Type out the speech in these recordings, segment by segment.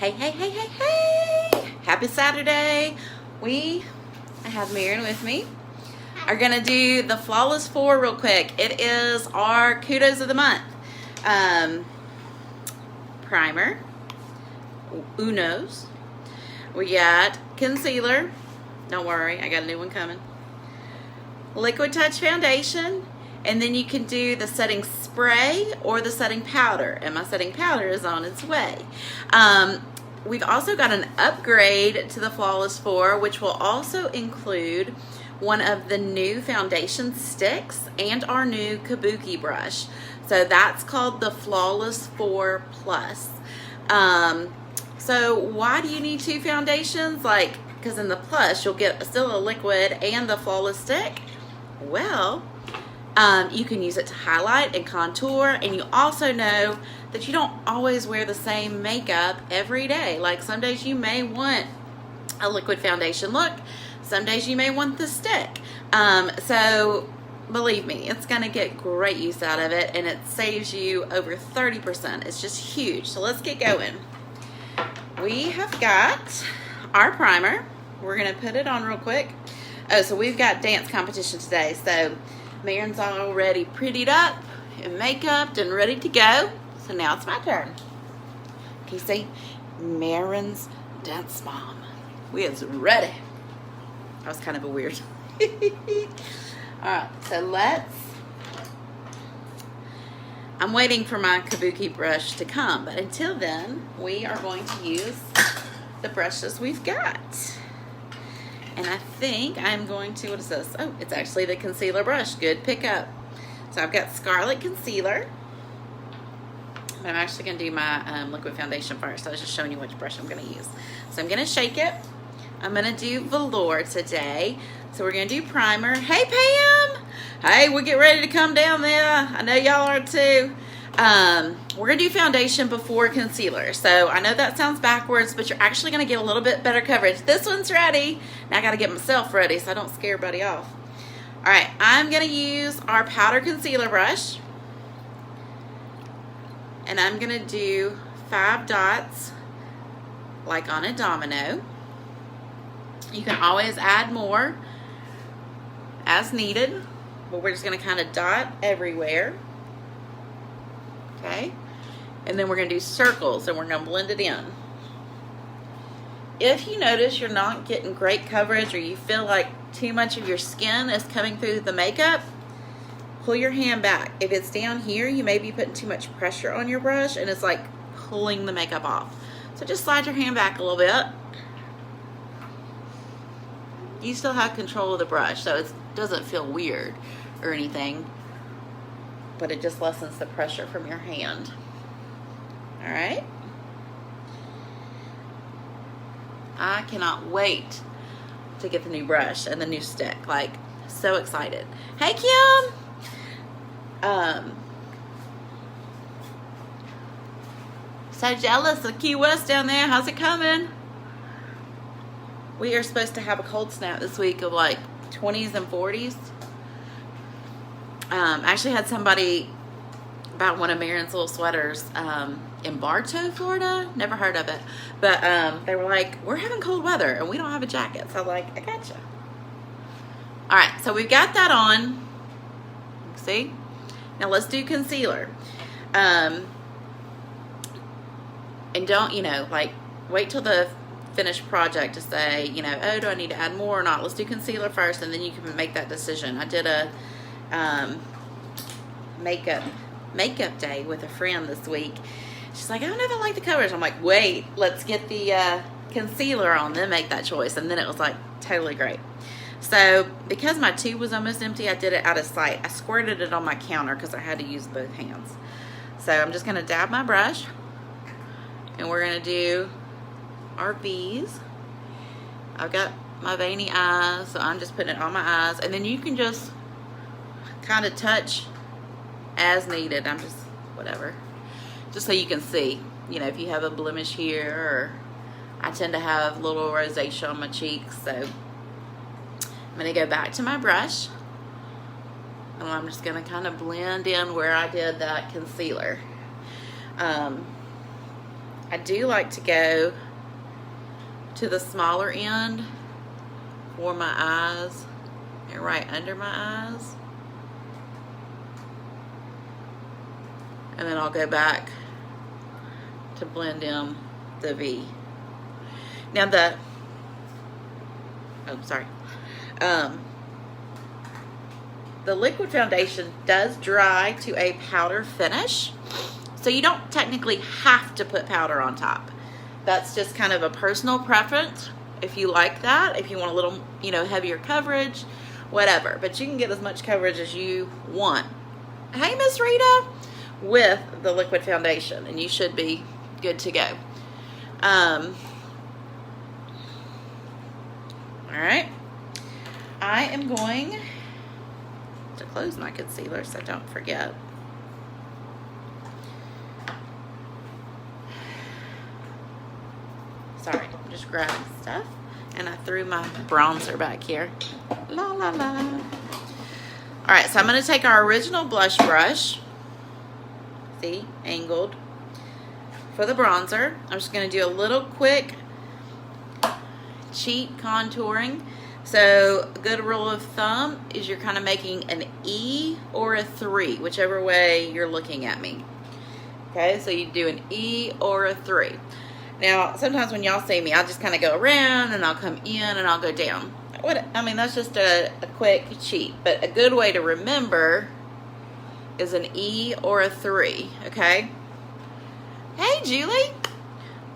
Hey, hey, hey, hey, hey! Happy Saturday. I have Marion with me. Are going to do the Flawless 4 real quick. It is our Kudos of the month. Primer. Unos. We got concealer. Don't worry, I got a new one coming. Liquid Touch foundation. And then you can do the setting spray or the setting powder. And my setting powder is on its way. We've also got an upgrade to the Flawless 4, which will also include one of the new foundation sticks and our new kabuki brush. So that's called the Flawless 4 Plus. So why do you need two foundations? Because in the Plus, you'll get still a liquid and the Flawless stick. Well, you can use it to highlight and contour, and you also know that you don't always wear the same makeup every day. Like some days you may want a liquid foundation look, some days you may want the stick. So believe me, it's gonna get great use out of it, and it saves you over 30%. It's just huge. So let's get going. We have got our primer. We're gonna put it on real quick. Oh, so we've got dance competition today. So Marion's already prettied up and makeuped and ready to go. So now it's my turn. Can you see? Marion's dance mom. We is ready. That was kind of a weird. Alright, so I'm waiting for my kabuki brush to come, but until then, we are going to use the brushes we've got. And I think I'm going to, what is this? Oh, it's actually the concealer brush. Good pickup. So I've got Scarlet Concealer. But I'm actually going to do my liquid foundation first. I was just showing you which brush I'm going to use. So I'm going to shake it. I'm going to do velour today. So we're going to do primer. Hey, Pam! Hey, we get ready to come down there. I know y'all are too. We're going to do foundation before concealer. So I know that sounds backwards, but you're actually going to get a little bit better coverage. This one's ready. Now I got to get myself ready so I don't scare everybody off. All right, I'm going to use our powder concealer brush. And I'm going to do 5 dots like on a domino. You can always add more as needed, but we're just going to kind of dot everywhere. Okay, and then we're going to do circles and we're going to blend it in. If you notice you're not getting great coverage or you feel like too much of your skin is coming through the makeup, pull your hand back. If it's down here, you may be putting too much pressure on your brush and it's like pulling the makeup off. So just slide your hand back a little bit. You still have control of the brush, so it doesn't feel weird or anything, but it just lessens the pressure from your hand. All right. I cannot wait to get the new brush and the new stick. Like, so excited. Hey, Kim. So jealous of Key West down there. How's it coming? We are supposed to have a cold snap this week of like 20s and 40s. I actually had somebody about one of Marion's little sweaters in Bartow, Florida. Never heard of it. But they were like, we're having cold weather and we don't have a jacket. So I'm like, I gotcha. All right, so we've got that on. See? Now let's do concealer. And don't, wait till the finished project to say, oh, do I need to add more or not? Let's do concealer first and then you can make that decision. I did a makeup day with a friend this week. She's like, I don't know if I like the coverage. I'm like, wait, let's get the concealer on, then make that choice. And then it was like totally great. So because my tube was almost empty, I did it out of sight. I squirted it on my counter because I had to use both hands. So I'm just going to dab my brush and we're going to do our V's. I've got my veiny eyes, so I'm just putting it on my eyes, and then you can just kind of touch as needed. I'm just whatever, just so you can see, if you have a blemish here, or I tend to have little rosacea on my cheeks. So I'm going to go back to my brush and I'm just going to kind of blend in where I did that concealer. I do like to go to the smaller end for my eyes and right under my eyes. And then I'll go back to blend in the V. Now the liquid foundation does dry to a powder finish, so you don't technically have to put powder on top. That's just kind of a personal preference. If you like that, if you want a little, heavier coverage, whatever. But you can get as much coverage as you want. Hey, Miss Rita, with the liquid foundation, and you should be good to go. All right. I am going to close my concealer so don't forget. Sorry, I'm just grabbing stuff, and I threw my bronzer back here. La la la. All right, so I'm going to take our original blush brush, see, angled, for the bronzer. I'm just going to do a little quick cheek contouring. So a good rule of thumb is you're kind of making an E or a 3, whichever way you're looking at me. Okay, so you do an E or a 3. Now, sometimes when y'all see me, I'll just kind of go around and I'll come in and I'll go down. That's just a quick cheat. But a good way to remember is an E or a 3, okay? Hey, Julie.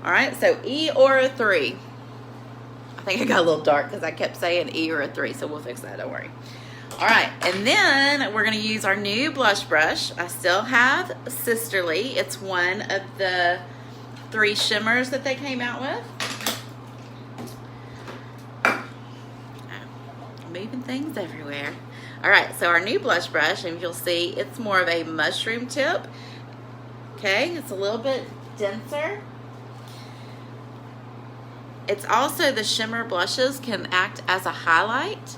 All right, so E or a 3. I think I got a little dark because I kept saying E or a 3, so we'll fix that, don't worry. All right, and then we're going to use our new blush brush. I still have Sisterly. It's one of the 3 shimmers that they came out with. Moving things everywhere. All right, so our new blush brush, and you'll see it's more of a mushroom tip. Okay, it's a little bit denser. It's also, the shimmer blushes can act as a highlight.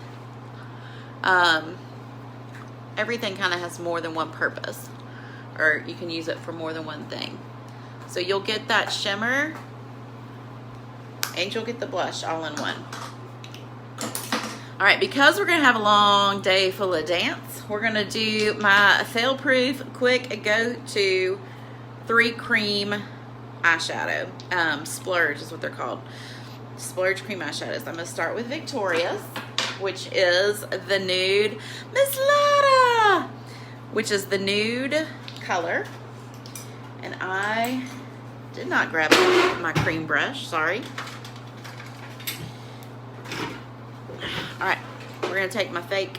Everything kind of has more than one purpose, or you can use it for more than one thing. So you'll get that shimmer and you'll get the blush all in one. All right, because we're gonna have a long day full of dance, we're gonna do my fail-proof quick go-to 3 cream eyeshadow. Splurge is what they're called. Splurge cream eyeshadows. I'm gonna start with Victoria's, which is the nude, Miss Lotta, which is the nude color. And I did not grab my cream brush, sorry. All right, we're gonna take my fake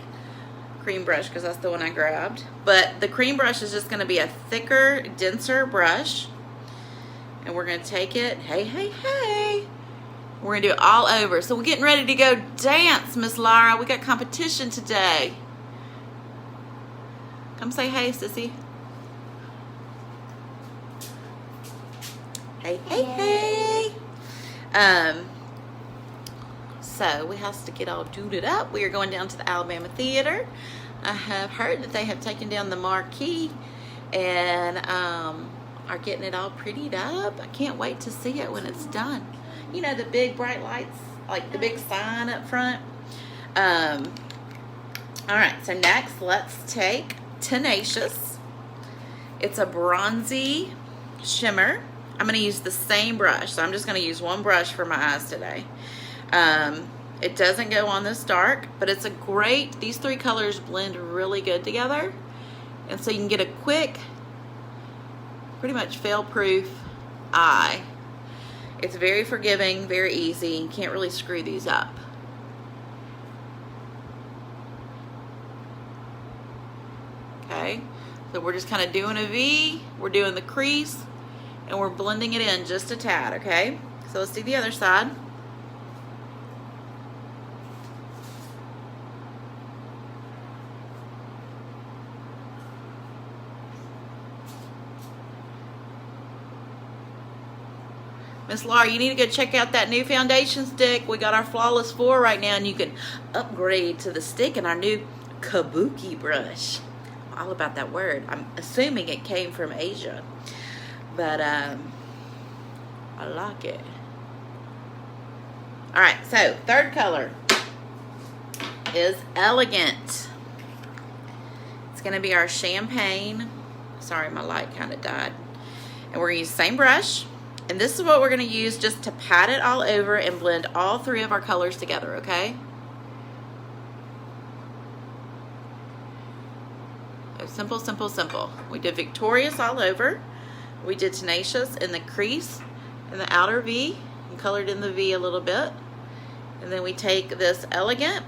cream brush because that's the one I grabbed. But the cream brush is just gonna be a thicker, denser brush. And we're gonna take it, hey. We're gonna do it all over. So we're getting ready to go dance, Miss Lara. We got competition today. Come say hey, sissy. Hey. So we have to get all duded up. We are going down to the Alabama Theater. I have heard that they have taken down the marquee and are getting it all prettied up. I can't wait to see it when it's done. You know, the big bright lights, like the big sign up front. All right, so next let's take Tenacious. It's a bronzy shimmer. I'm going to use the same brush, so I'm just going to use one brush for my eyes today. It doesn't go on this dark, but it's a great, these 3 colors blend really good together. And so you can get a quick, pretty much fail-proof eye. It's very forgiving, very easy. You can't really screw these up. Okay, so we're just kind of doing a V, we're doing the crease, and we're blending it in just a tad, okay? So let's do the other side. Miss Laura, you need to go check out that new foundation stick. We got our Flawless 4 right now, and you can upgrade to the stick in our new Kabuki brush. I'm all about that word. I'm assuming it came from Asia. But I like it. All right, so third color is Elegant. It's gonna be our champagne. Sorry, my light kind of died. And we're gonna use the same brush. And this is what we're gonna use just to pat it all over and blend all three of our colors together, okay? So simple, simple, simple. We did Victorious all over. We did Tenacious in the crease and the outer V and colored in the V a little bit. And then we take this Elegant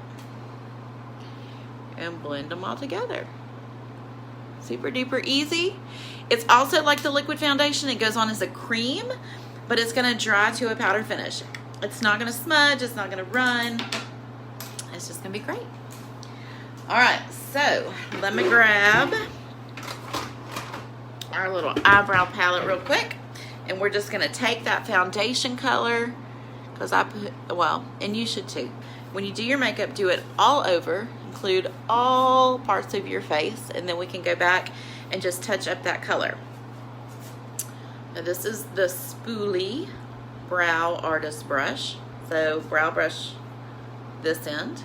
and blend them all together. Super duper easy. It's also like the liquid foundation. It goes on as a cream, but it's gonna dry to a powder finish. It's not gonna smudge, it's not gonna run. It's just gonna be great. All right, so let me grab our little eyebrow palette real quick. And we're just gonna take that foundation color, because I put, well, and you should too. When you do your makeup, do it all over, include all parts of your face, and then we can go back and just touch up that color. Now this is the Spoolie Brow Artist Brush. So brow brush this end.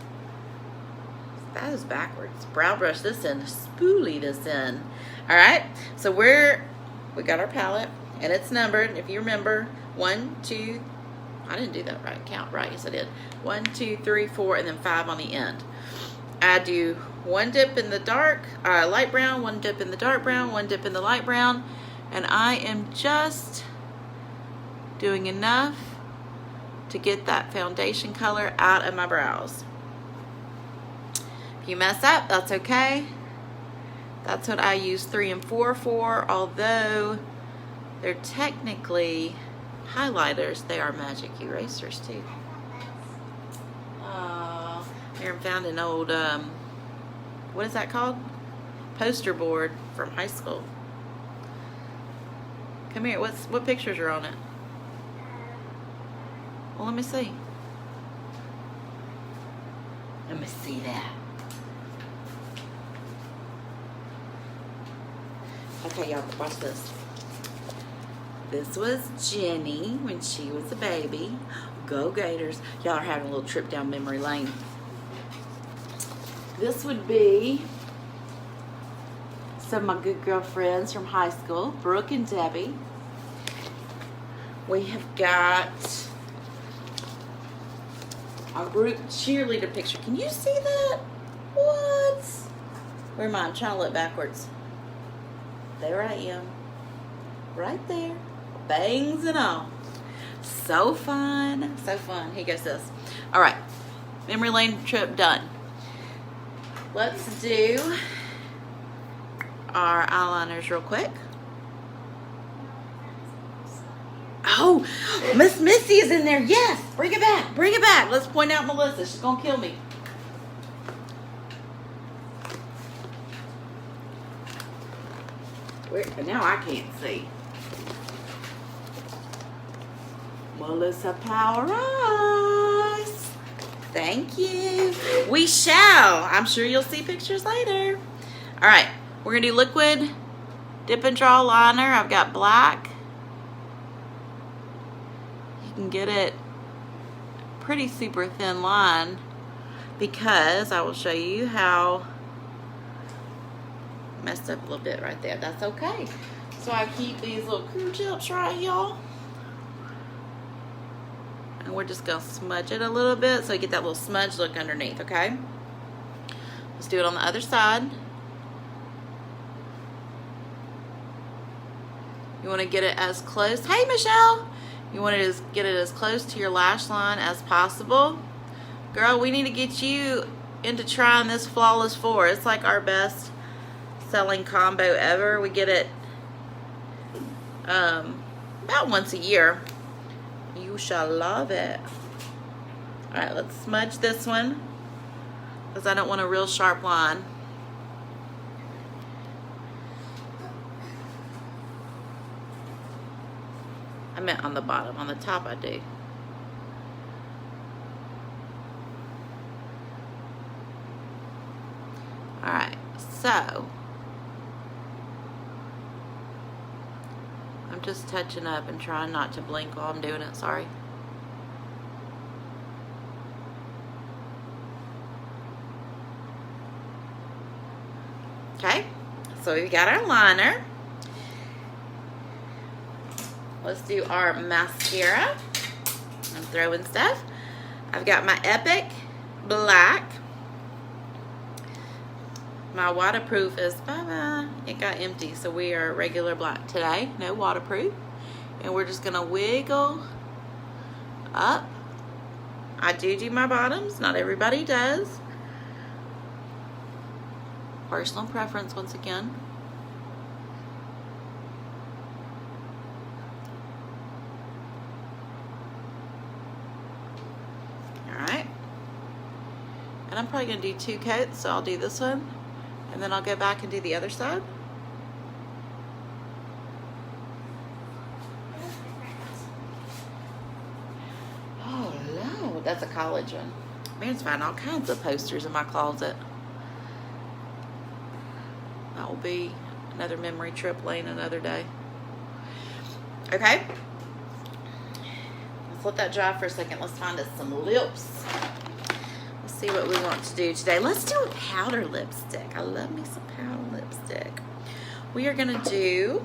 That is backwards. Brow brush this end, spoolie this end. All right, so we got our palette, and it's numbered. If you remember, 1, 2, I didn't do that right, count right, yes I did. 1, 2, 3, 4, and then 5 on the end. I do one dip in the dark, light brown, one dip in the dark brown, one dip in the light brown, and I am just doing enough to get that foundation color out of my brows. If you mess up, that's okay. That's what I use 3 and 4 for, although they're technically highlighters. They are magic erasers too. Here I found an old, what is that called? Poster board from high school. Come here, what pictures are on it? Well, let me see. Let me see that. Okay, y'all, watch this. This was Jenny when she was a baby. Go Gators. Y'all are having a little trip down memory lane. This would be some of my good girlfriends from high school, Brooke and Debbie. We have got our group cheerleader picture. Can you see that? What? Where am I? I'm trying to look backwards. There I am. Right there. Bangs and all. So fun. So fun. Here goes this. All right. Memory lane trip done. Let's do our eyeliners real quick. Oh, Miss Missy is in there. Yes. Bring it back. Bring it back. Let's point out Melissa. She's going to kill me. Now I can't see. Melissa Power Eyes. Thank you. We shall. I'm sure you'll see pictures later. All right. We're going to do liquid dip and draw liner. I've got black. You can get it pretty super thin line because I will show you how messed up a little bit right there. That's okay. So I keep these little crew chips right here. And we're just going to smudge it a little bit so you get that little smudge look underneath, okay? Let's do it on the other side. You want to get it as close. Hey, Michelle. You want to get it as close to your lash line as possible. Girl, we need to get you into trying this Flawless 4. It's like our best selling combo ever. We get it about once a year. You shall love it. All right, let's smudge this one because I don't want a real sharp line. I meant on the bottom. On the top I do. All right, so I'm just just touching up and trying not to blink while I'm doing it. Sorry. Okay, so we've got our liner. Let's do our mascara. I'm throwing stuff. I've got my Epic Black. My waterproof is bye-bye. It got empty, so we are regular black today. No waterproof. And we're just gonna wiggle up. I do my bottoms. Not everybody does. Personal preference once again. Alright. And I'm probably going to do 2 coats, so I'll do this one. And then I'll go back and do the other side. Oh no, that's a college one. Man's finding all kinds of posters in my closet. That will be another memory trip lane another day. Okay. Let's let that dry for a second. Let's find us some lips. Let's see what we want to do today. Let's do a powder lipstick. I love me some powder lipstick. We are going to do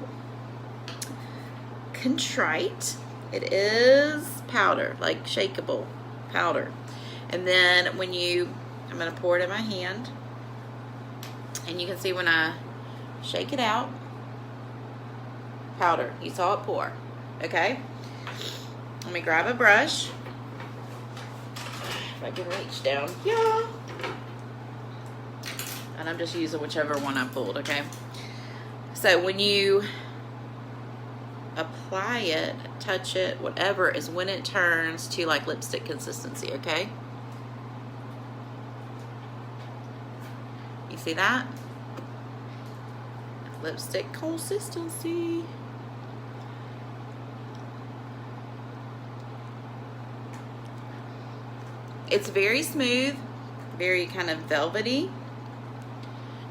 Contrite. It is powder, like shakeable powder. And then I'm going to pour it in my hand. And you can see when I shake it out, powder. You saw it pour. Okay? Let me grab a brush. If I can reach down. Yeah. And I'm just using whichever one I pulled, okay? So when you apply it, touch it, whatever, is when it turns to like lipstick consistency, okay? You see that? Lipstick consistency. It's very smooth, very kind of velvety.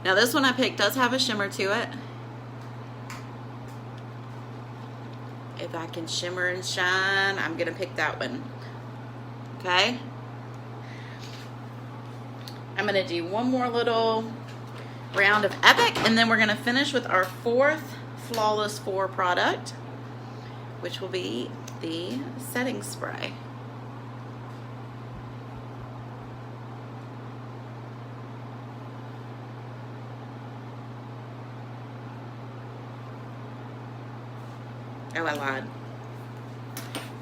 Now this one I picked does have a shimmer to it. If I can shimmer and shine, I'm gonna pick that one. Okay? I'm gonna do one more little round of Epic, and then we're gonna finish with our 4th Flawless 4 product, which will be the setting spray. Oh, I lied.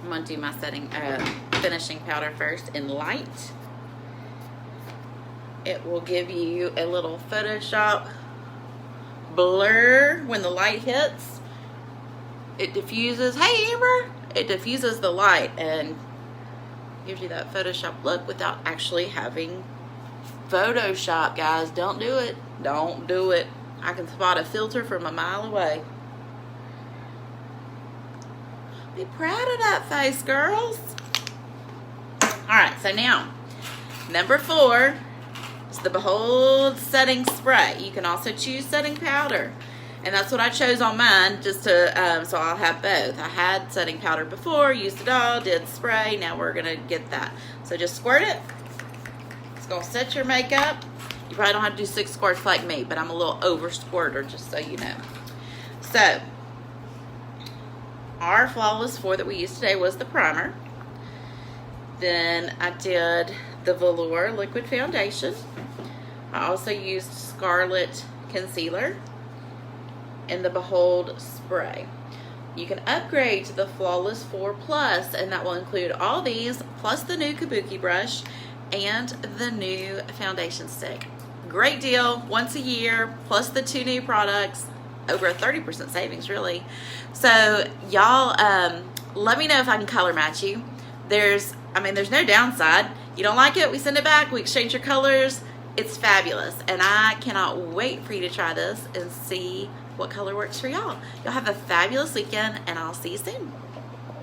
I'm gonna do my finishing powder first in light. It will give you a little Photoshop blur when the light hits. It diffuses, hey Amber! It diffuses the light and gives you that Photoshop look without actually having Photoshop, guys. Don't do it. Don't do it. I can spot a filter from a mile away. Be proud of that face, girls. Alright, so now, number 4 is the Behold Setting Spray. You can also choose setting powder. And that's what I chose on mine, just to, so I'll have both. I had setting powder before, used it all, did spray. Now we're going to get that. So just squirt it. It's going to set your makeup. You probably don't have to do 6 squirts like me, but I'm a little over squirter, just so you know. So, our Flawless 4 that we used today was the primer. Then I did the Velour Liquid Foundation. I also used Scarlet Concealer and the Behold Spray. You can upgrade to the Flawless 4 Plus, and that will include all these, plus the new Kabuki brush and the new foundation stick. Great deal, once a year, plus the 2 new products. Over a 30% savings, really. So y'all, let me know if I can color match you. There's no downside. You don't like it, we send it back, we exchange your colors. It's fabulous, and I cannot wait for you to try this and see what color works for y'all. Y'all have a fabulous weekend, and I'll see you soon.